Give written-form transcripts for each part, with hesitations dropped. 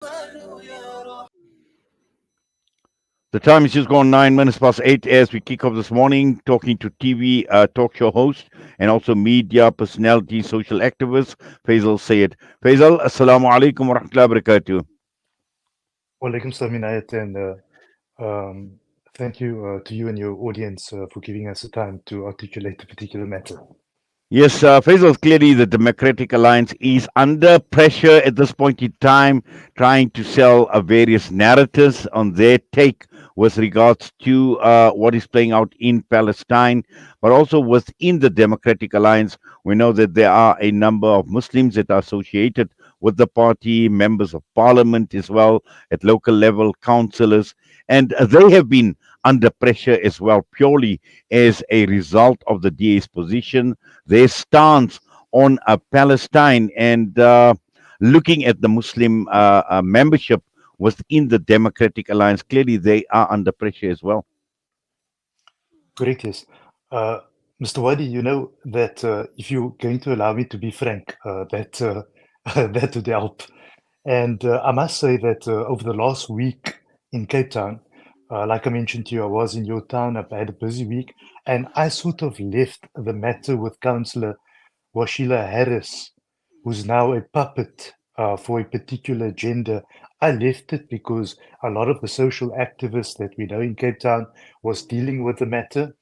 The time is just gone 9 minutes past 8 as we kick off this morning, talking to TV talk show host and also media personality, social activist, Faizal Sayed. Faizal, Assalamu alaikum wa rahmatullahi wa barakatuh. Walaikum salam inayat, and thank you to you and your audience for giving us the time to articulate a particular matter. Yes, Faisal, clearly the Democratic Alliance is under pressure at this point in time, trying to sell various narratives on their take with regards to what is playing out in Palestine, but also within the Democratic Alliance. We know that there are a number of Muslims that are associated with the party, members of parliament as well, at local level, councillors, and they have been under pressure as well, purely as a result of the DA's position, their stance on Palestine, and looking at the Muslim membership within the Democratic Alliance. Clearly, they are under pressure as well. Correct, yes. Uh, Mr. Wadi, you know that if you're going to allow me to be frank, that would help. And I must say that over the last week in Cape Town, like I mentioned to you, I was in your town. I've had a busy week, and I sort of left the matter with Councillor Washila Harris, who's now a puppet for a particular agenda. I left it because a lot of the social activists that we know in Cape Town was dealing with the matter.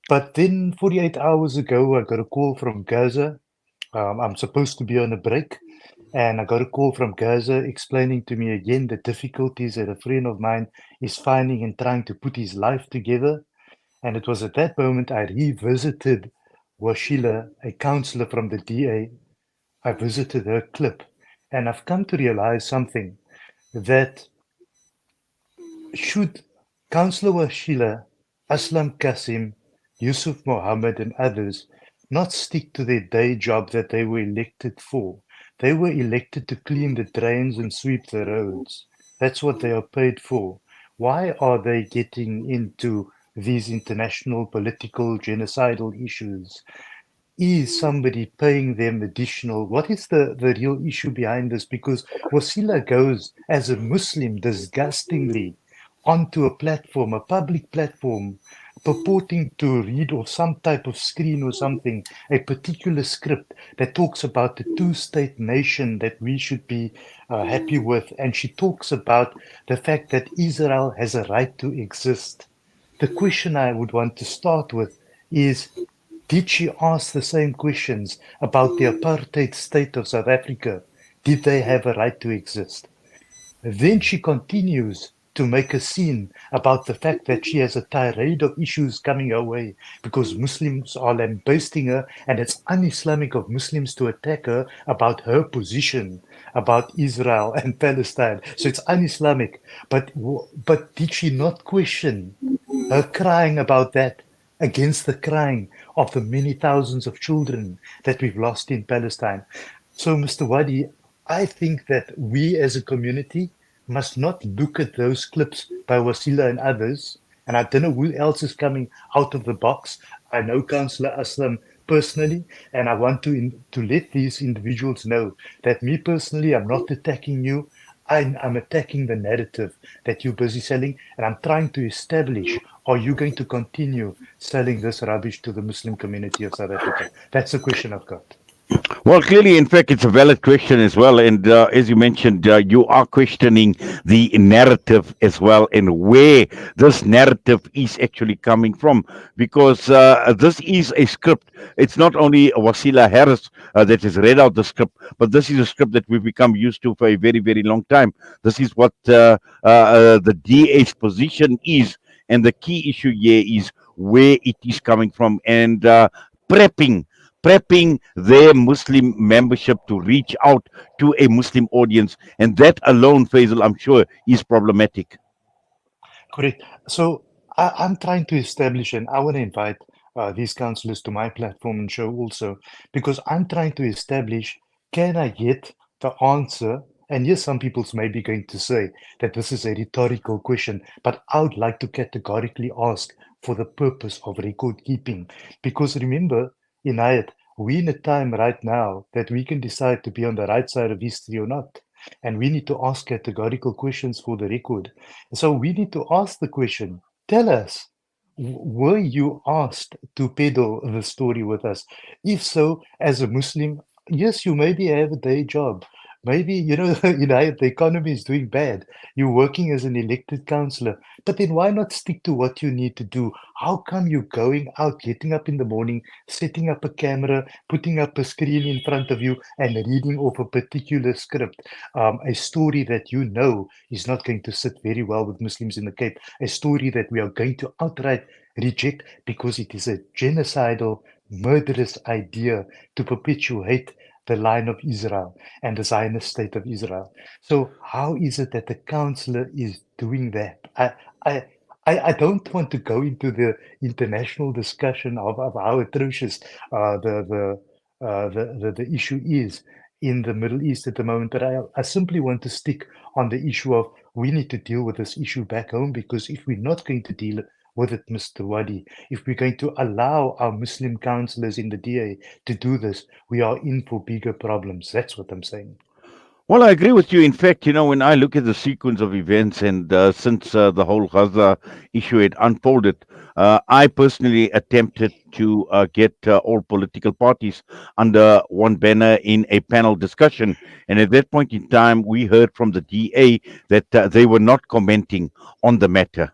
But then 48 hours ago, I got a call from Gaza. I'm supposed to be on a break, and I got a call from Gaza explaining to me again the difficulties that a friend of mine is finding in trying to put his life together. And it was at that moment I revisited Washila, a counselor from the DA. I visited her clip, and I've come to realize something that should Councillor Washila, Aslam Kasim, Yusuf Mohammed, and others not stick to their day job that they were elected for. They were elected to clean the drains and sweep the roads. That's what they are paid for. Why are they getting into these international political genocidal issues? Is somebody paying them additional? What is the real issue behind this? Because Wasila goes as a Muslim disgustingly onto a platform, a public platform, purporting to read off some type of screen or something, a particular script that talks about the two-state nation that we should be happy with. And she talks about the fact that Israel has a right to exist. The question I would want to start with is, did she ask the same questions about the apartheid state of South Africa? Did they have a right to exist? Then she continues to make a scene about the fact that she has a tirade of issues coming her way because Muslims are lambasting her, and it's un-Islamic of Muslims to attack her about her position about Israel and Palestine. So it's un-Islamic. But did she not question her crying about that against the crying of the many thousands of children that we've lost in Palestine? So, Mr. Wadi, I think that we as a community must not look at those clips by Wasila and others. And I don't know who else is coming out of the box. I know Councillor Aslam personally, and I want to let these individuals know that me personally, I'm not attacking you. I'm attacking the narrative that you're busy selling, and I'm trying to establish, are you going to continue selling this rubbish to the Muslim community of South Africa? That's the question I've got. Well, clearly, in fact, it's a valid question as well. And as you mentioned, you are questioning the narrative as well and where this narrative is actually coming from. Because this is a script. It's not only Wasila Harris that has read out the script, but this is a script that we've become used to for a very, very long time. This is what the DA's position is. And the key issue here is where it is coming from and prepping prepping their Muslim membership to reach out to a Muslim audience. And that alone, Faisal, I'm sure, is problematic. Correct. So I'm trying to establish, and I want to invite these counselors to my platform and show also, because I'm trying to establish, can I get the answer? And yes, some people may be going to say that this is a rhetorical question, but I would like to categorically ask for the purpose of record keeping. Because remember, Inayat, we're in a time right now that we can decide to be on the right side of history or not. And we need to ask categorical questions for the record. So we need to ask the question, tell us, were you asked to peddle the story with us? If so, as a Muslim, yes, you maybe have a day job. Maybe, the economy is doing bad. You're working as an elected councillor. But then why not stick to what you need to do? How come you going out, getting up in the morning, setting up a camera, putting up a screen in front of you and reading off a particular script, a story that you know is not going to sit very well with Muslims in the Cape, a story that we are going to outright reject because it is a genocidal, murderous idea to perpetuate the line of Israel and the Zionist state of Israel. So how is it that the councillor is doing that? I, I don't want to go into the international discussion of how atrocious the issue is in the Middle East at the moment, but I simply want to stick on the issue of we need to deal with this issue back home, because if we're not going to deal with it, Mr. Wadi, if we're going to allow our Muslim councillors in the DA to do this, we are in for bigger problems. That's what I'm saying. Well, I agree with you. In fact, when I look at the sequence of events and since the whole Gaza issue had unfolded, I personally attempted to get all political parties under one banner in a panel discussion. And at that point in time, we heard from the DA that they were not commenting on the matter.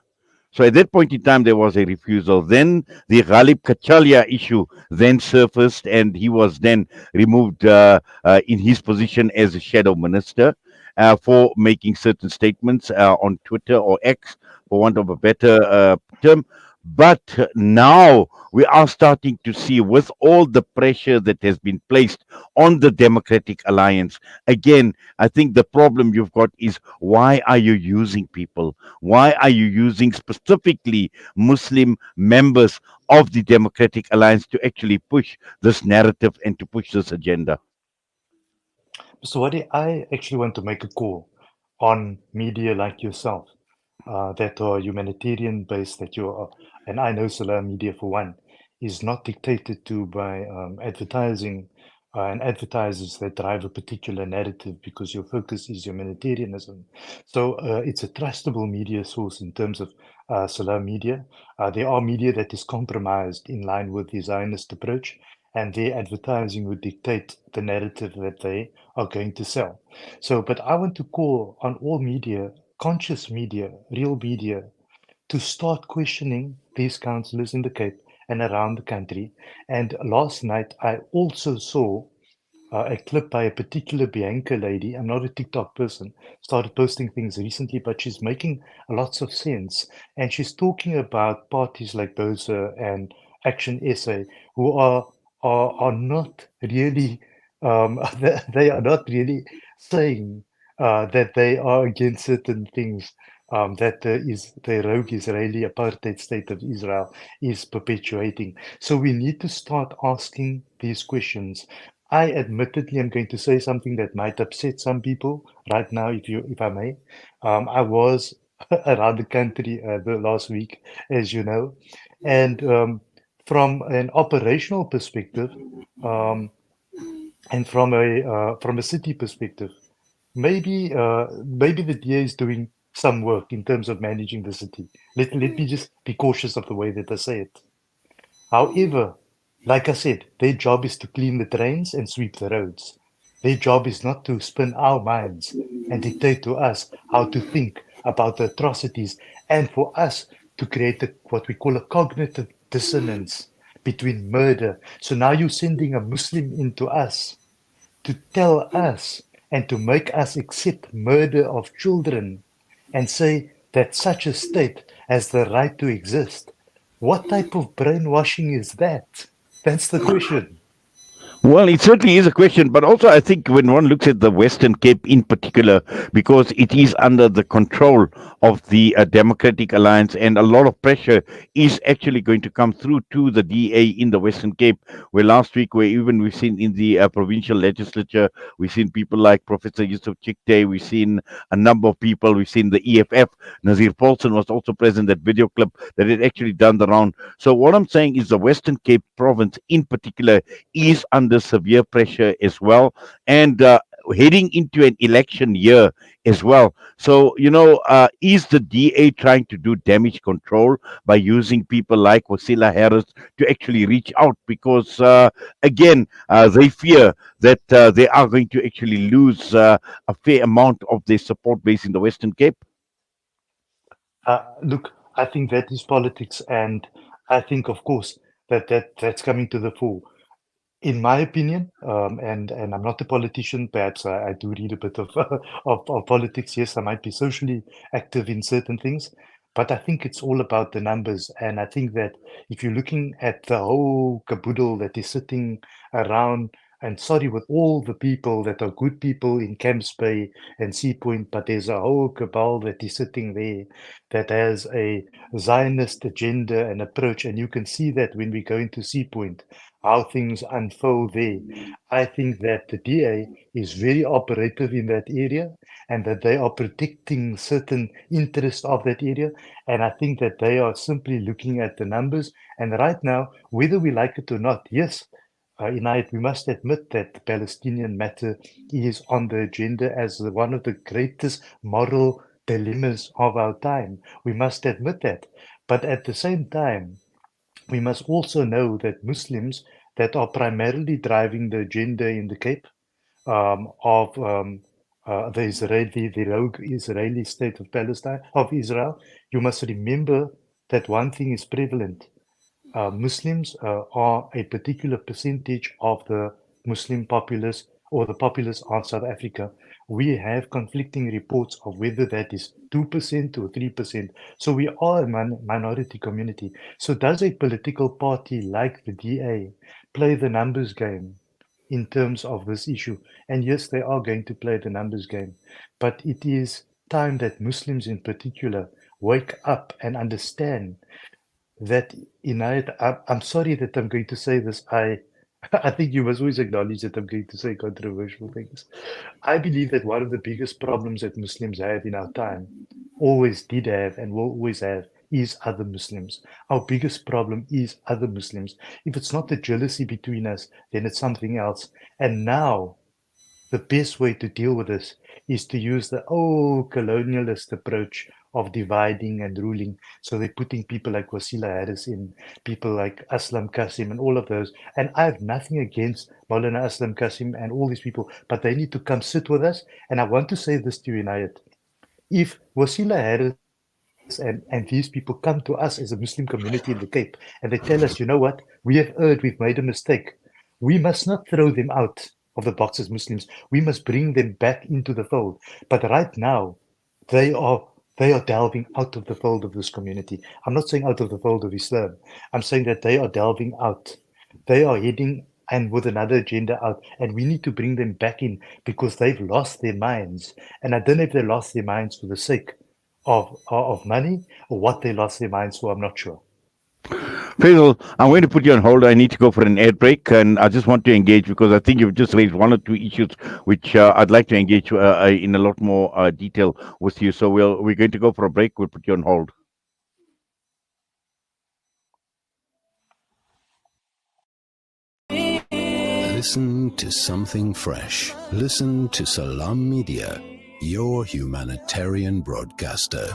So at that point in time, there was a refusal. Then the Ghalib Kachalia issue then surfaced, and he was then removed in his position as a shadow minister for making certain statements on Twitter or X, for want of a better term. But now we are starting to see, with all the pressure that has been placed on the Democratic Alliance, again, I think the problem you've got is, why are you using people? Why are you using specifically Muslim members of the Democratic Alliance to actually push this narrative and to push this agenda? So, Wadi, I actually want to make a call on media like yourself that are humanitarian based, that you are, and I know Salah Media for one, is not dictated to by advertising and advertisers that drive a particular narrative, because your focus is humanitarianism. So it's a trustable media source in terms of Salah Media. There are media that is compromised in line with the Zionist approach, and their advertising would dictate the narrative that they are going to sell. So, but I want to call on all media, conscious media, real media, to start questioning these councillors in the Cape and around the country. And last night, I also saw a clip by a particular Bianca lady. I'm not a TikTok person, started posting things recently, but she's making lots of sense. And she's talking about parties like BOSA and Action SA, who are not really, they are not really saying that they are against certain things. That the rogue Israeli apartheid state of Israel is perpetuating. So we need to start asking these questions. I admittedly am going to say something that might upset some people right now, if I may. I was around the country the last week, as you know, and from an operational perspective, um, and from a city perspective, maybe the DA is doing some work in terms of managing the city. Let me just be cautious of the way that I say it. However, like I said, their job is to clean the drains and sweep the roads. Their job is not to spin our minds and dictate to us how to think about the atrocities, and for us to create what we call a cognitive dissonance between murder. So now you're sending a Muslim into us to tell us and to make us accept murder of children and say that such a state has the right to exist. What type of brainwashing is that? That's the question. Well, it certainly is a question, but also I think when one looks at the Western Cape in particular, because it is under the control of the Democratic Alliance, and a lot of pressure is actually going to come through to the DA in the Western Cape. Where last week, where even we've seen in the provincial legislature, we've seen people like Professor Yusuf Chikte, we've seen a number of people, we've seen the EFF. Nazir Paulson was also present. That video clip that had actually done the round. So what I'm saying is the Western Cape province in particular is under severe pressure as well. And heading into an election year as well. So, is the DA trying to do damage control by using people like Wasila Harris to actually reach out? Because, again, they fear that they are going to actually lose a fair amount of their support base in the Western Cape. Look, I think that is politics, and I think, of course, that's coming to the fore. In my opinion, and I'm not a politician, perhaps I do read a bit of, of politics. Yes, I might be socially active in certain things, but I think it's all about the numbers. And I think that if you're looking at the whole caboodle that is sitting around, and sorry, with all the people that are good people in Camps Bay and Sea Point, but there's a whole cabal that is sitting there that has a Zionist agenda and approach, and you can see that when we go into Sea Point how things unfold there. I think that the DA is very operative in that area and that they are protecting certain interests of that area. And I think that they are simply looking at the numbers. And right now, whether we like it or not, yes, Inayat, we must admit that the Palestinian matter is on the agenda as one of the greatest moral dilemmas of our time. We must admit that. But at the same time, we must also know that Muslims that are primarily driving the agenda in the Cape of the rogue Israeli state of Palestine, of Israel, you must remember that one thing is prevalent. Muslims are a particular percentage of the Muslim populace or the populace of South Africa. We have conflicting reports of whether that is 2% or 3%. So we are a minority community. So does a political party like the DA play the numbers game in terms of this issue? And yes, they are going to play the numbers game. But it is time that Muslims in particular wake up and understand that I'm sorry that I'm going to say this. I think you must always acknowledge that I'm going to say controversial things. I believe that one of the biggest problems that Muslims have in our time, always did have and will always have, is other Muslims. Our biggest problem is other Muslims. If it's not the jealousy between us, then it's something else. And now the best way to deal with this is to use the old colonialist approach of dividing and ruling. So they're putting people like Wasila Harris in, people like Aslam Kasim and all of those. And I have nothing against Maulana Aslam Kasim and all these people, but they need to come sit with us. And I want to say this to you, Inayat. If Wasila Harris and these people come to us as a Muslim community in the Cape and they tell us, you know what, we have erred, we've made a mistake, we must not throw them out of the box as Muslims. We must bring them back into the fold. But right now, they are delving out of the fold of this community. I'm not saying out of the fold of Islam. I'm saying that they are delving out. They are heading and with another agenda out, and we need to bring them back in because they've lost their minds. And I don't know if they lost their minds for the sake of money or what they lost their minds for. I'm not sure. Faisal, I'm going to put you on hold. I need to go for an ad break, and I just want to engage because I think you've just raised one or two issues which I'd like to engage in a lot more detail with you. So we're going to go for a break. We'll put you on hold. Listen to something fresh. Listen to Salam Media, your humanitarian broadcaster.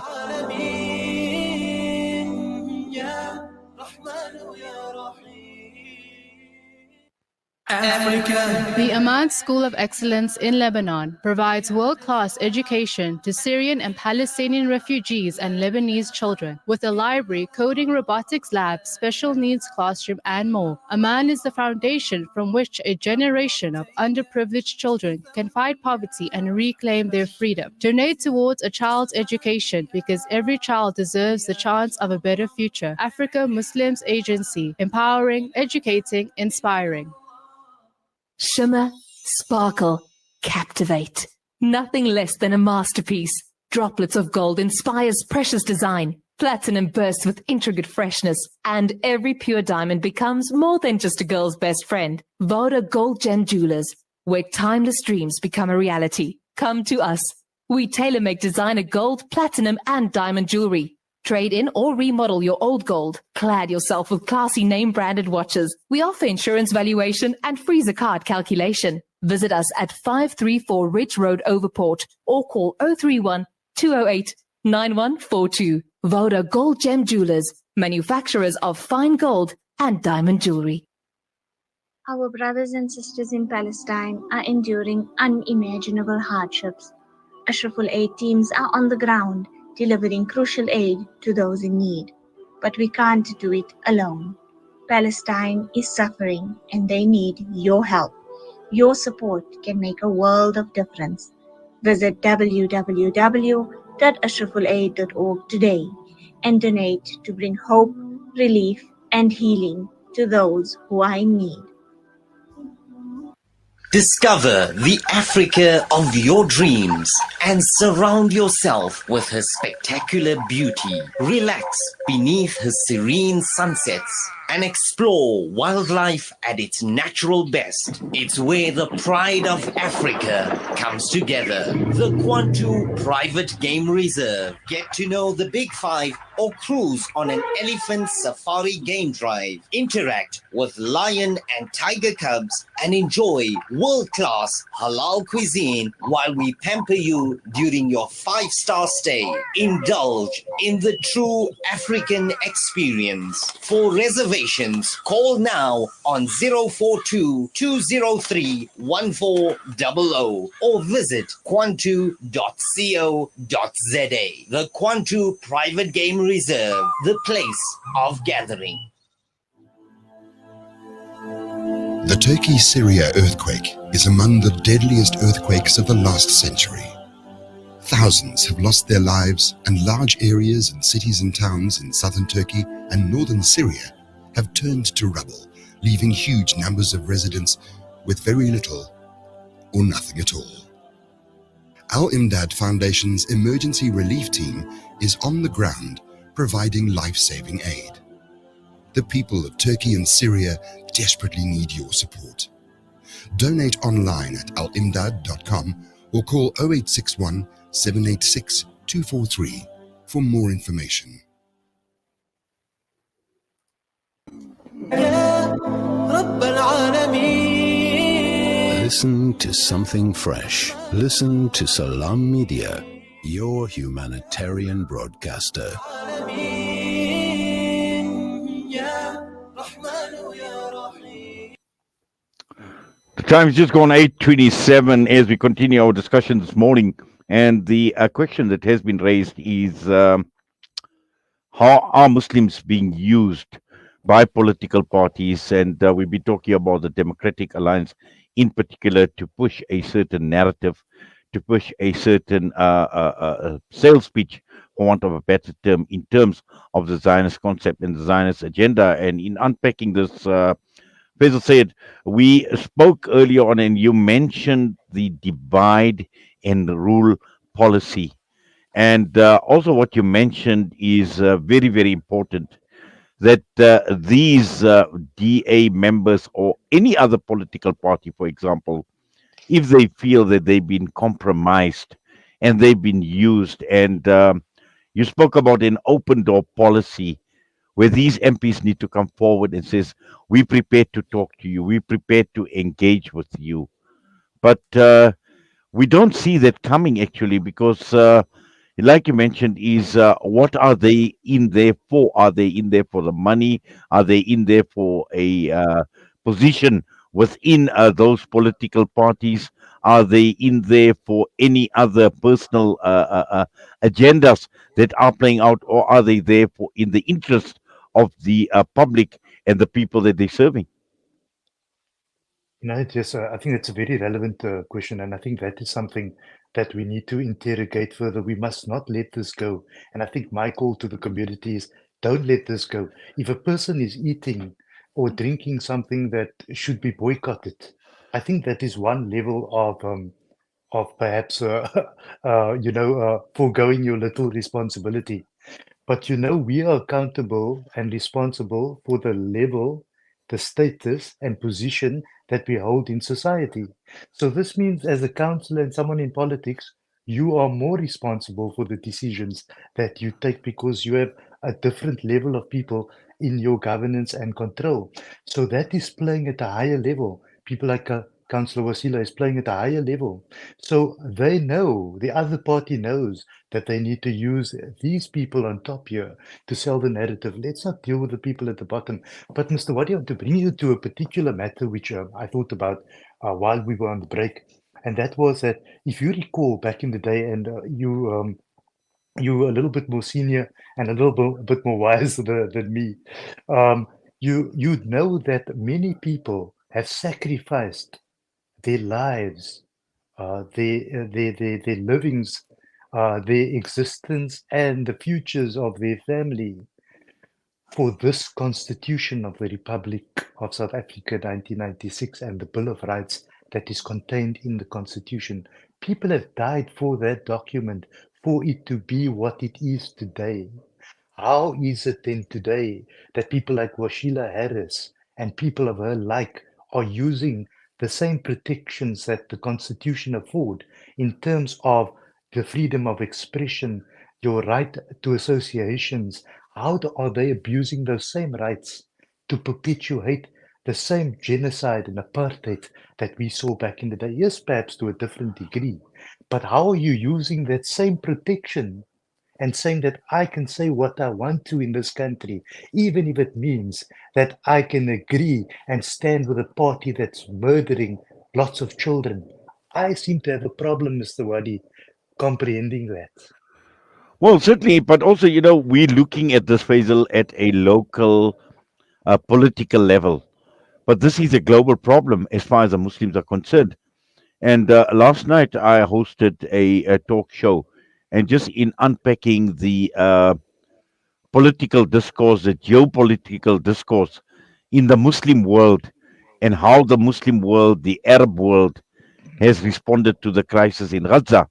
Africa. The Ahmad School of Excellence in Lebanon provides world-class education to Syrian and Palestinian refugees and Lebanese children with a library, coding, robotics lab, special needs classroom, and more. Amman is the foundation from which a generation of underprivileged children can fight poverty and reclaim their freedom. Donate towards a child's education because every child deserves the chance of a better future. Africa Muslims Agency, empowering, educating, inspiring. Shimmer, sparkle, captivate. Nothing less than a masterpiece. Droplets of gold inspires precious design. Platinum bursts with intricate freshness. And every pure diamond becomes more than just a girl's best friend. Voda Gold Gem Jewelers, where timeless dreams become a reality. Come to us. We tailor-make designer gold, platinum, and diamond jewelry. Trade in or remodel your old gold. Clad yourself with classy name-branded watches. We offer insurance valuation and free zakat calculation. Visit us at 534 Ridge Road, Overport, or call 031 208 9142. Voda Gold Gem Jewelers, manufacturers of fine gold and diamond jewelry. Our brothers and sisters in Palestine are enduring unimaginable hardships. Ashraful Aid teams are on the ground, delivering crucial aid to those in need. But we can't do it alone. Palestine is suffering and they need your help. Your support can make a world of difference. Visit www.ashrafulaid.org today and donate to bring hope, relief, and healing to those who are in need. Discover the Africa of your dreams and surround yourself with her spectacular beauty. Relax beneath her serene sunsets and explore wildlife at its natural best. It's where the pride of Africa comes together. The Kwantu Private Game Reserve. Get to know the Big Five or cruise on an elephant safari game drive. Interact with lion and tiger cubs and enjoy world-class halal cuisine while we pamper you during your 5-star stay. Indulge in the true African experience. For reservations, call now on 042 203 1400 or visit kwantu.co.za. The Kwantu Private Game Reserve, the place of gathering. The Turkey-Syria earthquake is among the deadliest earthquakes of the last century. Thousands have lost their lives, and large areas and cities and towns in southern Turkey and northern Syria have turned to rubble, leaving huge numbers of residents with very little or nothing at all. Al Imdad Foundation's emergency relief team is on the ground providing life-saving aid. The people of Turkey and Syria desperately need your support. Donate online at alimdad.com or call 0861 786 243 for more information. Listen to something fresh. Listen to Salam Media, your humanitarian broadcaster. The time's just gone 8:27 as we continue our discussion this morning. And the question that has been raised is how are Muslims being used by political parties? And we've been talking about the Democratic Alliance in particular to push a certain narrative, to push a certain sales pitch, for want of a better term, in terms of the Zionist concept and the Zionist agenda. And in unpacking this, Faizal Sayed, we spoke earlier on, and you mentioned the divide and rule policy. And also, what you mentioned is very, very important, that these DA members or any other political party, for example, if they feel that they've been compromised and they've been used, and you spoke about an open door policy where these MPs need to come forward and says, we're prepared to talk to you, we're prepared to engage with you. But we don't see that coming actually, because like you mentioned, is what are they in there for? Are they in there for the money? Are they in there for a position within those political parties? Are they in there for any other personal agendas that are playing out, or are they there for in the interest of the public and the people that they're serving? Yes, I think it's a very relevant question, and I think that is something that we need to interrogate further. We must not let this go. And I think my call to the community is don't let this go. If a person is eating or drinking something that should be boycotted, I think that is one level of perhaps foregoing your little responsibility. But we are accountable and responsible for the level, the status, and position that we hold in society. So this means, as a councillor and someone in politics, you are more responsible for the decisions that you take because you have a different level of people in your governance and control. So that is playing at a higher level. People like Councillor Wasila, is playing at a higher level. So they know, the other party knows that they need to use these people on top here to sell the narrative. Let's not deal with the people at the bottom. But Mr. Wadi, I want to bring you to a particular matter which I thought about while we were on the break. And that was that if you recall back in the day, and you were a little bit more senior and a little bit more wise than me, you'd know that many people have sacrificed their lives, their livings, their existence, and the futures of their family for this Constitution of the Republic of South Africa 1996 and the Bill of Rights that is contained in the Constitution. People have died for that document, for it to be what it is today. How is it then today that people like Washila Harris and people of her like are using the same protections that the Constitution afford in terms of the freedom of expression, your right to associations? Are they abusing those same rights to perpetuate the same genocide and apartheid that we saw back in the day? Yes, perhaps to a different degree, but how are you using that same protection and saying that I can say what I want to in this country, even if it means that I can agree and stand with a party that's murdering lots of children? I seem to have a problem, Mr. Wadi, comprehending that. Well, certainly, but also, we're looking at this, Faisal, at a local political level. But this is a global problem as far as the Muslims are concerned. And last night I hosted a talk show, and just in unpacking the political discourse, the geopolitical discourse in the Muslim world, and how the Muslim world, the Arab world, has responded to the crisis in Gaza.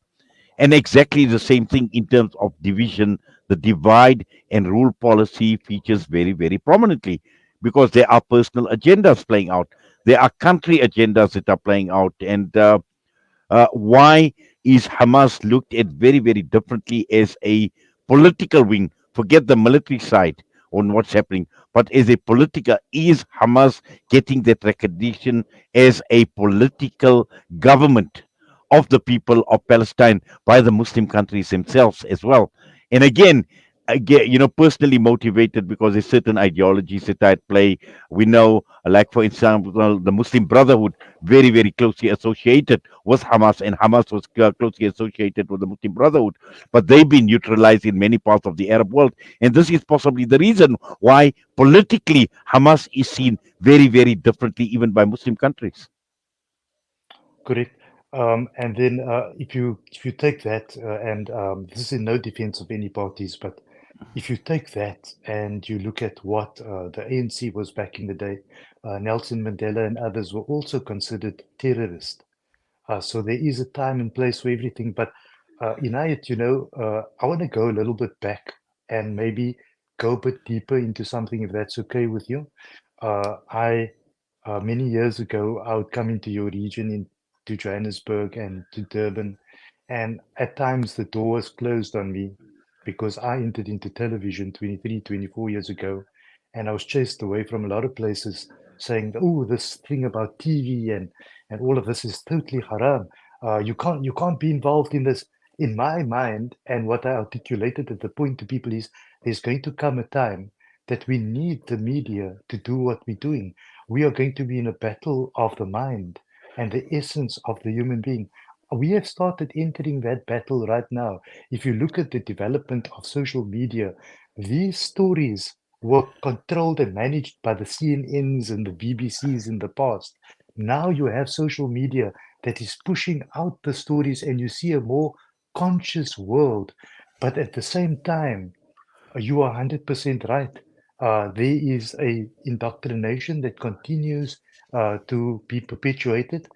And exactly the same thing in terms of division, the divide and rule policy features very, very prominently, because there are personal agendas playing out. There are country agendas that are playing out. And why is Hamas looked at very, very differently as a political wing? Forget the military side on what's happening, but as a political, is Hamas getting that recognition as a political government of the people of Palestine by the Muslim countries themselves as well? And again, personally motivated because there's certain ideologies that I play. We know, like for example, the Muslim Brotherhood, very, very closely associated with Hamas, and Hamas was closely associated with the Muslim Brotherhood, but they've been neutralized in many parts of the Arab world. And this is possibly the reason why politically Hamas is seen very, very differently, even by Muslim countries. Correct. And then if you take that and this is in no defense of any parties, but if you take that and you look at what the ANC was back in the day, Nelson Mandela and others were also considered terrorists. So there is a time and place for everything. But Inayat, I want to go a little bit back and maybe go a bit deeper into something, if that's okay with you. I Many years ago, I would come into your region, into Johannesburg and to Durban, and at times the door was closed on me because I entered into television 23, 24 years ago, and I was chased away from a lot of places saying, "Oh, this thing about TV and all of this is totally haram. You can't be involved in this." In my mind, and what I articulated at the point to people is, there's going to come a time that we need the media to do what we're doing. We are going to be in a battle of the mind and the essence of the human being. We have started entering that battle right now. If you look at the development of social media, these stories were controlled and managed by the CNNs and the BBCs in the past. Now you have social media that is pushing out the stories, and you see a more conscious world. But at the same time, you are 100% right. There is a indoctrination that continues to be perpetuated.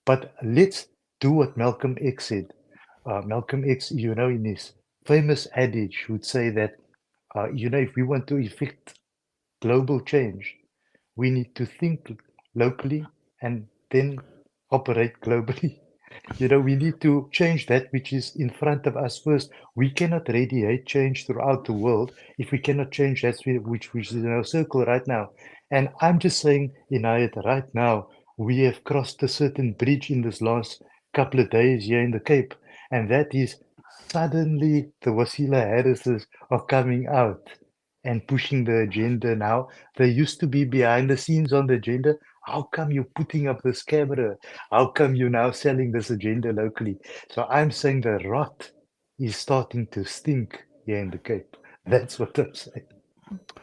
But let's do what Malcolm X said. Malcolm X, in his famous adage, would say that, if we want to effect global change, we need to think locally and then operate globally. We need to change that which is in front of us first. We cannot radiate change throughout the world if we cannot change that which is in our circle right now. And I'm just saying, Inayat, right now, we have crossed a certain bridge in this last couple of days here in the Cape, and that is suddenly the Wasila Harrises are coming out and pushing the agenda now. They used to be behind the scenes on the agenda. How come you're putting up this camera? How come you're now selling this agenda locally? So I'm saying the rot is starting to stink here in the Cape. That's what I'm saying.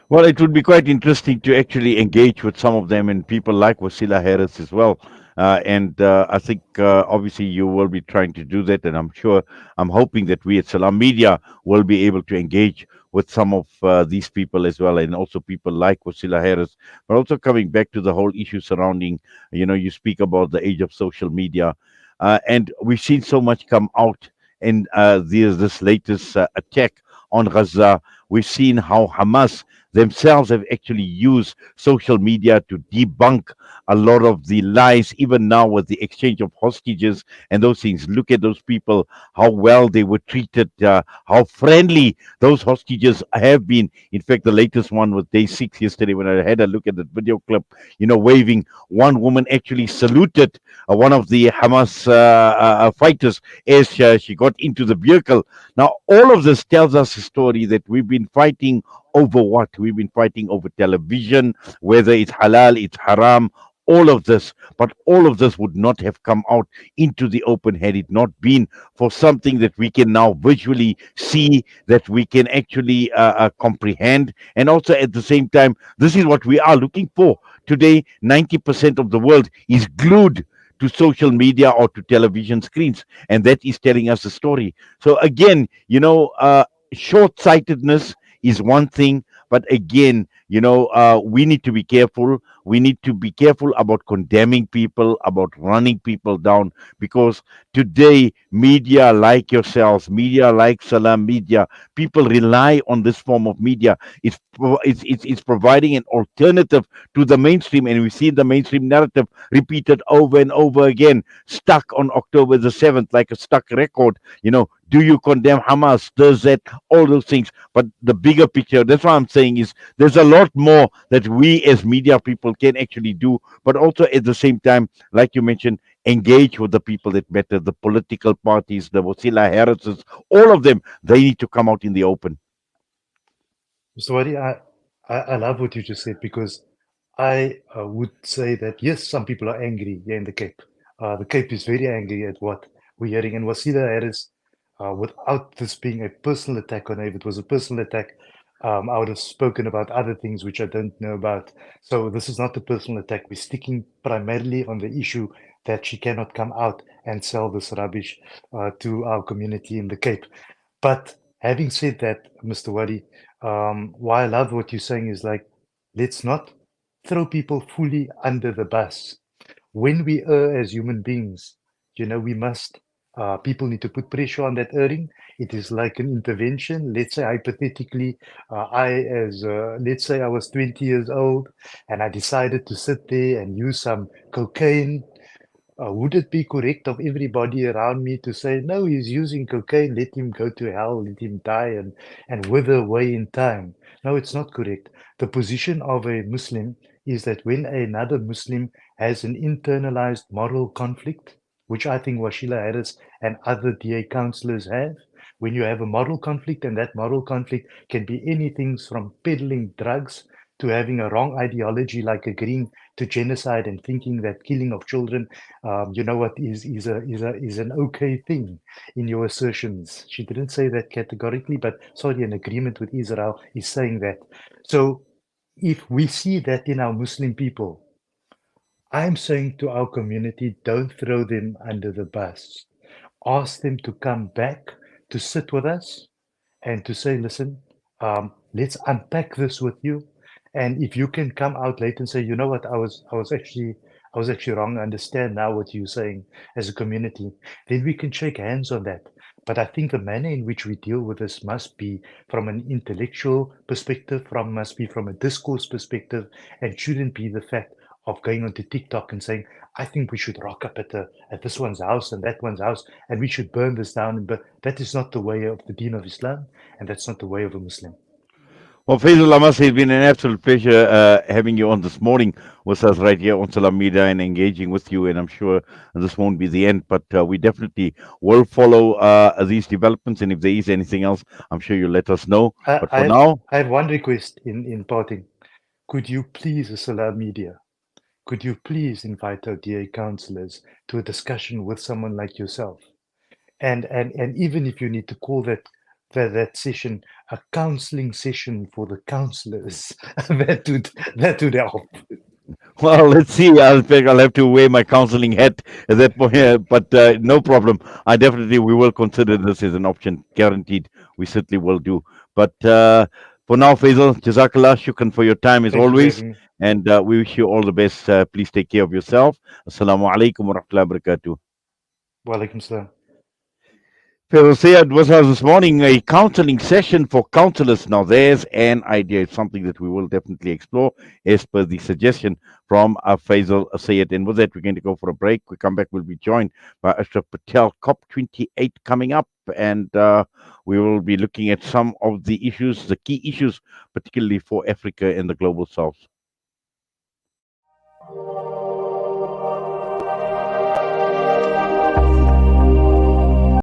Well, it would be quite interesting to actually engage with some of them and people like Wasila Harris as well. And I think obviously you will be trying to do that. And I'm hoping that we at Salam Media will be able to engage with some of these people as well. And also people like Wasila Harris. But also coming back to the whole issue surrounding, you speak about the age of social media. And we've seen so much come out in this latest attack on Gaza. We've seen how Hamas themselves have actually used social media to debunk a lot of the lies, even now with the exchange of hostages and those things. Look at those people, how well they were treated, how friendly those hostages have been. In fact, the latest one was day 6 yesterday when I had a look at the video clip, waving. One woman actually saluted one of the Hamas fighters as she got into the vehicle. Now, all of this tells us a story that we've been fighting over what? We've been fighting over television, whether it's halal, it's haram, all of this. But all of this would not have come out into the open had it not been for something that we can now visually see, that we can actually comprehend. And also at the same time, this is what we are looking for. Today, 90% of the world is glued to social media or to television screens, and that is telling us a story. So again, short-sightedness is one thing, but again, we need to be careful. We need to be careful about condemning people, about running people down, because today, media like yourselves, media like Salam Media, people rely on this form of media. It's providing an alternative to the mainstream, and we see the mainstream narrative repeated over and over again, stuck on October the 7th, like a stuck record. Do you condemn Hamas? Does that? All those things. But the bigger picture, that's what I'm saying, is there's a lot more that we as media people can actually do, but also at the same time, like you mentioned, engage with the people that matter, the political parties, the Wasila Harrises, all of them. They need to come out in the open. Mr. Wadi, I love what you just said because I would say that yes, some people are angry here in the Cape. The Cape is very angry at what we're hearing. And Wasila Harris, without this being a personal attack on her, if it was a personal attack, I would have spoken about other things which I don't know about. So this is not a personal attack. We're sticking primarily on the issue that she cannot come out and sell this rubbish to our community in the Cape. But having said that, Mr. Wadi, why I love what you're saying is like, let's not throw people fully under the bus. When we err as human beings, we must, people need to put pressure on that erring. It is like an intervention. Let's say hypothetically, let's say I was 20 years old and I decided to sit there and use some cocaine. Would it be correct of everybody around me to say, no, he's using cocaine, let him go to hell, let him die and wither away in time? No, it's not correct. The position of a Muslim is that when another Muslim has an internalized moral conflict, which I think Washila Harris and other DA councillors have, when you have a moral conflict, and that moral conflict can be anything from peddling drugs to having a wrong ideology like agreeing to genocide and thinking that killing of children, is an okay thing in your assertions. She didn't say that categorically, but sorry, an agreement with Israel is saying that. So if we see that in our Muslim people, I'm saying to our community, don't throw them under the bus. Ask them to come back to sit with us and to say, listen, let's unpack this with you. And if you can come out later and say, you know what, I was actually wrong. I understand now what you're saying as a community. Then we can shake hands on that. But I think the manner in which we deal with this must be from an intellectual perspective, must be from a discourse perspective, and shouldn't be the fact of going onto TikTok and saying, I think we should rock up at this one's house and that one's house, and we should burn this down. But that is not the way of the Deen of Islam, and that's not the way of a Muslim. Well, Faisal, I must say it's been an absolute pleasure having you on this morning with us right here on Salam Media and engaging with you. And I'm sure this won't be the end, but we definitely will follow these developments. And if there is anything else, I'm sure you'll let us know. I, But I for have now, I have one request in parting. Could you please, Salam Media, could you please invite our dear councillors to a discussion with someone like yourself? And even if you need to call that session a counseling session for the councillors, that would help. well, let's see. I think I'll have to wear my counseling hat at that point. But no problem. I definitely we will consider this as an option. Guaranteed, we certainly will do. But for now, Faisal, Jazakallah, shukran for your time as Thank you for always, having me. and we wish you all the best. Please take care of yourself. Assalamu alaikum wa rahmatullahi wa barakatuh. Walaikum salam. Faisal Sayed was us this morning a counseling session for counselors. Now, there's an idea. It's something that we will definitely explore as per the suggestion from Faisal Sayed. And with that, we're going to go for a break. We come back, we'll be joined by Ashraf Patel, COP28 coming up. And we will be looking at some of the issues, the key issues, particularly for Africa and the global south.